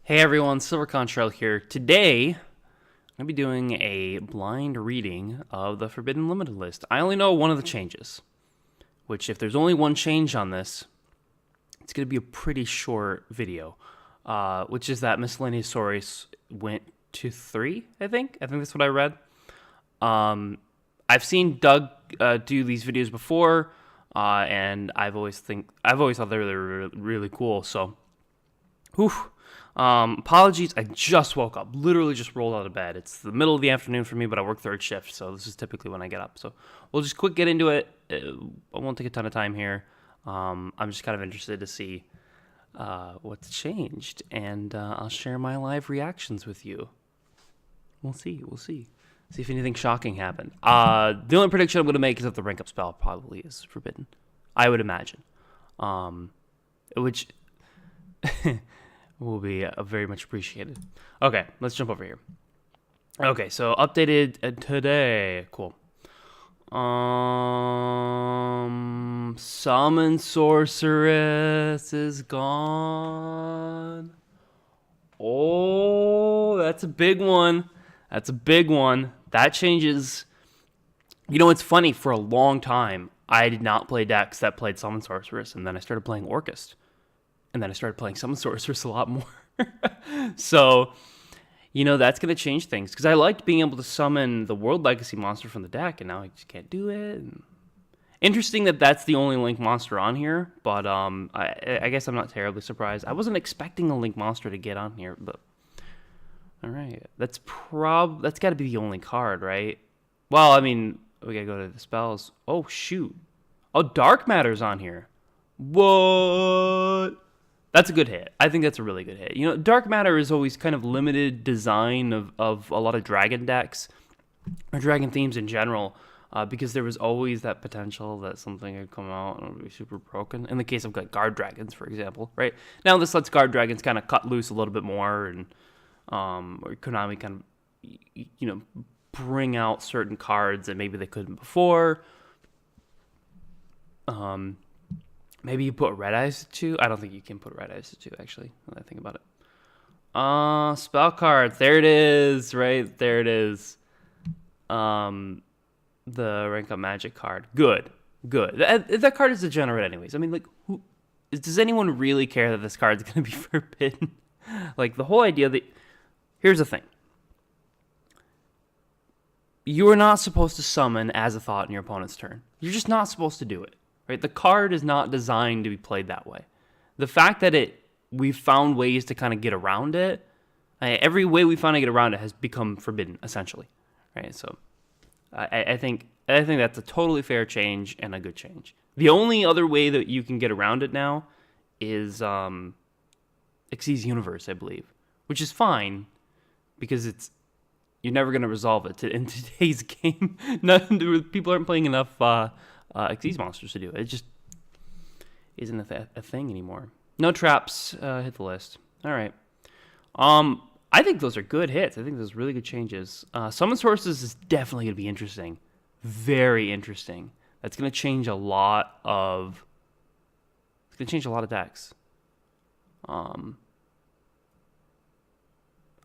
Hey everyone, Silver Contrail here. Today, I'm going to be doing a blind reading of the Forbidden Limited List. I only know one of the changes, which if there's only one change on this, it's going to be a pretty short video, which is that Miscellaneous Saurus went to 3, I think. I think that's what I read. I've seen Doug do these videos before, and I've always thought they were really cool, so whew. Apologies, I just woke up. Literally just rolled out of bed. It's the middle of the afternoon for me, but I work third shift, so this is typically when I get up. So we'll just quick get into it. I won't take a ton of time here. I'm just kind of interested to see what's changed, and I'll share my live reactions with you. We'll see. See if anything shocking happened. The only prediction I'm going to make is that the rank up spell probably is forbidden. I would imagine. Which... will be very much appreciated. Okay, let's jump over here. Okay, so updated today. Cool. Summon Sorceress is gone. Oh, that's a big one. That changes. You know, it's funny. For a long time, I did not play decks that played Summon Sorceress, and then I started playing Orcust. And then I started playing Summon Sorceress a lot more. So, you know, that's going to change things. Because I liked being able to summon the World Legacy monster from the deck, and now I just can't do it. Interesting that that's the only Link monster on here. But I guess I'm not terribly surprised. I wasn't expecting a Link monster to get on here. But all right. That's got to be the only card, right? Well, I mean, we got to go to the spells. Oh, shoot. Oh, Dark Matter's on here. What? That's a good hit. I think that's a really good hit. You know, Dark Matter is always kind of limited design of a lot of dragon decks, or dragon themes in general, because there was always that potential that something could come out and it would be super broken. In the case of like Guard Dragons, for example, right? Now this lets Guard Dragons kind of cut loose a little bit more, and or Konami kind of, you know, bring out certain cards that maybe they couldn't before. Maybe you put Red Eyes to 2. I don't think you can put Red Eyes to 2, actually, when I think about it. Spell cards. There it is. Right there it is. The Rank Up Magic card. Good. That card is degenerate anyways. I mean, like, does anyone really care that this card's going to be forbidden? Like, the whole idea that... Here's the thing. You are not supposed to summon Azathoth in your opponent's turn. You're just not supposed to do it. Right? The card is not designed to be played that way. The fact that we've found ways to kind of get around it, every way we found to get around it has become forbidden, essentially. Right? So I think that's a totally fair change and a good change. The only other way that you can get around it now is Xyz Universe, I believe, which is fine because you're never going to resolve it in today's game. People aren't playing enough Xyz monsters to do it. It just isn't a thing anymore. No traps hit the list. All right. I think those are good hits. I think those are really good changes. Summon Sources is definitely going to be interesting. Very interesting. That's going to change a lot of... It's going to change a lot of decks. I'm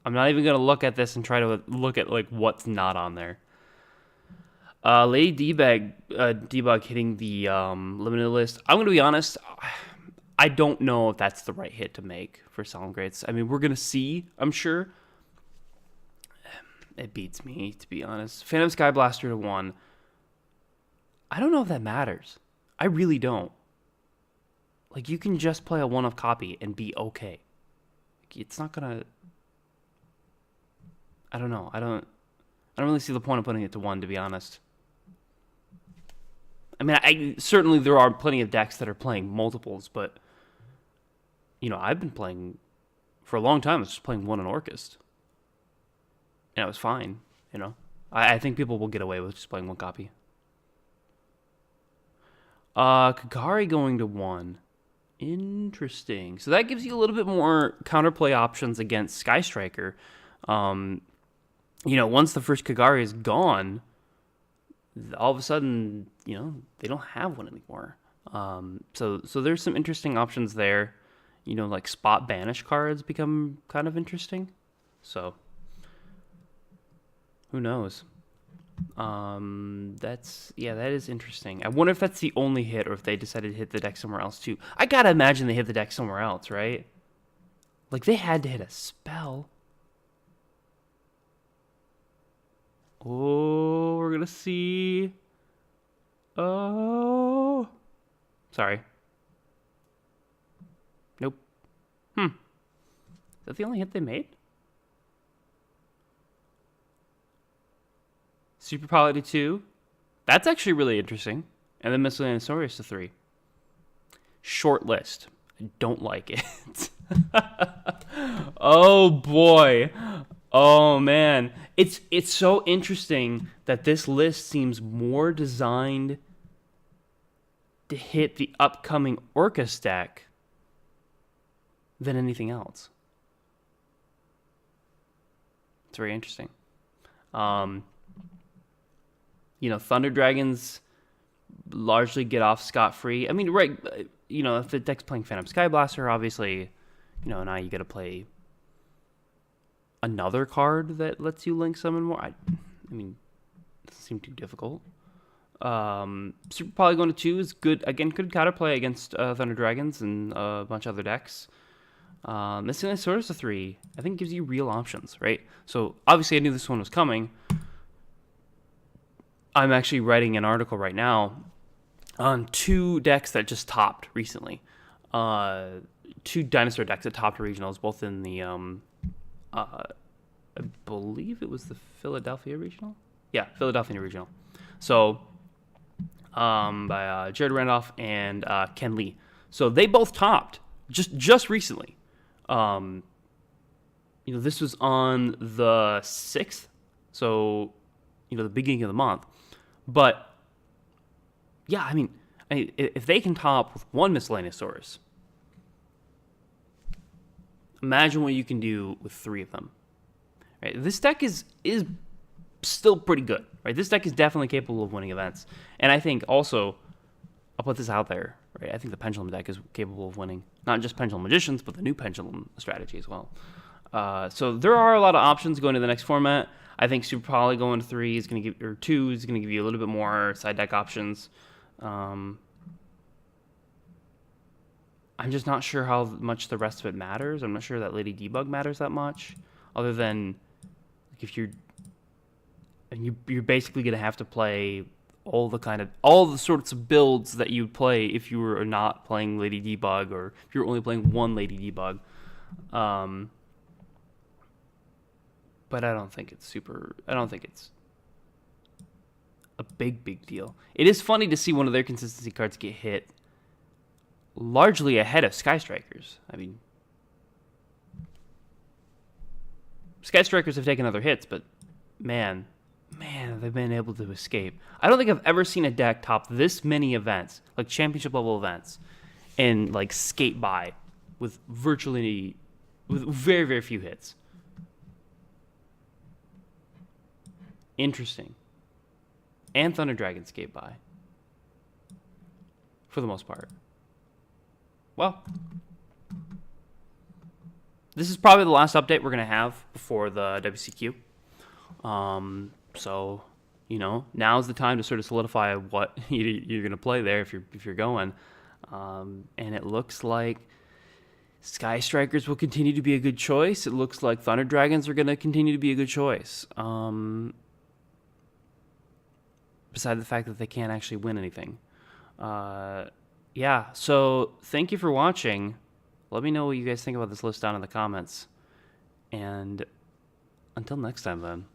not even going to look at this and try to look at like what's not on there. Lady Debug hitting the limited list. I'm going to be honest. I don't know if that's the right hit to make for Solemn Grates. I mean, we're going to see, I'm sure. It beats me, to be honest. Phantom Sky Blaster to 1. I don't know if that matters. I really don't. Like, you can just play a one-off copy and be okay. It's not going to... I don't know. I don't really see the point of putting it to 1, to be honest. I mean, certainly there are plenty of decks that are playing multiples, but, you know, I've been playing, for a long time, I was just playing 1 in Orcust. And it was fine, you know. I think people will get away with just playing 1 copy. Kagari going to 1. Interesting. So that gives you a little bit more counterplay options against Sky Striker. You know, once the first Kagari is gone, all of a sudden, you know, they don't have one anymore. So there's some interesting options there. like spot banish cards become kind of interesting. So who knows? That is interesting. I wonder if that's the only hit, or if they decided to hit the deck somewhere else too. I gotta imagine they hit the deck somewhere else, right? Like they had to hit a spell. Oh, we're gonna see. Oh, sorry. Nope. Is that the only hit they made? Super Poly to 2. That's actually really interesting. And then Miscellaneous Saurus to 3. Short list. I don't like it. Oh boy. Oh man. It's so interesting that this list seems more designed to hit the upcoming Orcus deck than anything else. It's very interesting. Thunder Dragons largely get off scot-free. I mean, right, if the deck's playing Phantom Skyblaster, obviously, now you got to play another card that lets you link summon more. I mean, it doesn't seem too difficult. Super Polygon to 2 is good. Again, good counterplay against Thunder Dragons and a bunch of other decks. Miscellaneous Saurus to 3, I think gives you real options, right? So, obviously, I knew this one was coming. I'm actually writing an article right now on 2 decks that just topped recently. 2 dinosaur decks that topped regionals, both in the, I believe it was the Philadelphia regional? Yeah, Philadelphia regional. So, by Jared Randolph and Ken Lee. So they both topped just recently. This was on the 6th, so the beginning of the month. But yeah, I mean, if they can top with 1 Miscellaneous Saurus, imagine what you can do with 3 of them. Right? This deck is still pretty good, right? This deck is definitely capable of winning events, and I think also, I'll put this out there, right? I think the Pendulum deck is capable of winning not just Pendulum Magicians, but the new Pendulum strategy as well. So there are a lot of options going to the next format. I think Super Poly going to 3 is going to give, or 2 is going to give you a little bit more side deck options. I'm just not sure how much the rest of it matters. I'm not sure that Lady Debug matters that much, other than if you're basically going to have to play all the sorts of builds that you'd play if you were not playing Lady Debug, or if you're only playing 1 Lady Debug. But I don't think it's a big deal. It is funny to see one of their consistency cards get hit largely ahead of Sky Strikers. I mean, Sky Strikers have taken other hits, but man, they've been able to escape. I don't think I've ever seen a deck top this many events, like championship level events, and like skate by with very, very few hits. Interesting. And Thunder Dragon skate by. For the most part. Well, this is probably the last update we're going to have before the WCQ. So, now's the time to sort of solidify what you're going to play there if you're going. And it looks like Sky Strikers will continue to be a good choice. It looks like Thunder Dragons are going to continue to be a good choice. Beside the fact that they can't actually win anything. Yeah, so thank you for watching. Let me know what you guys think about this list down in the comments. And until next time, then.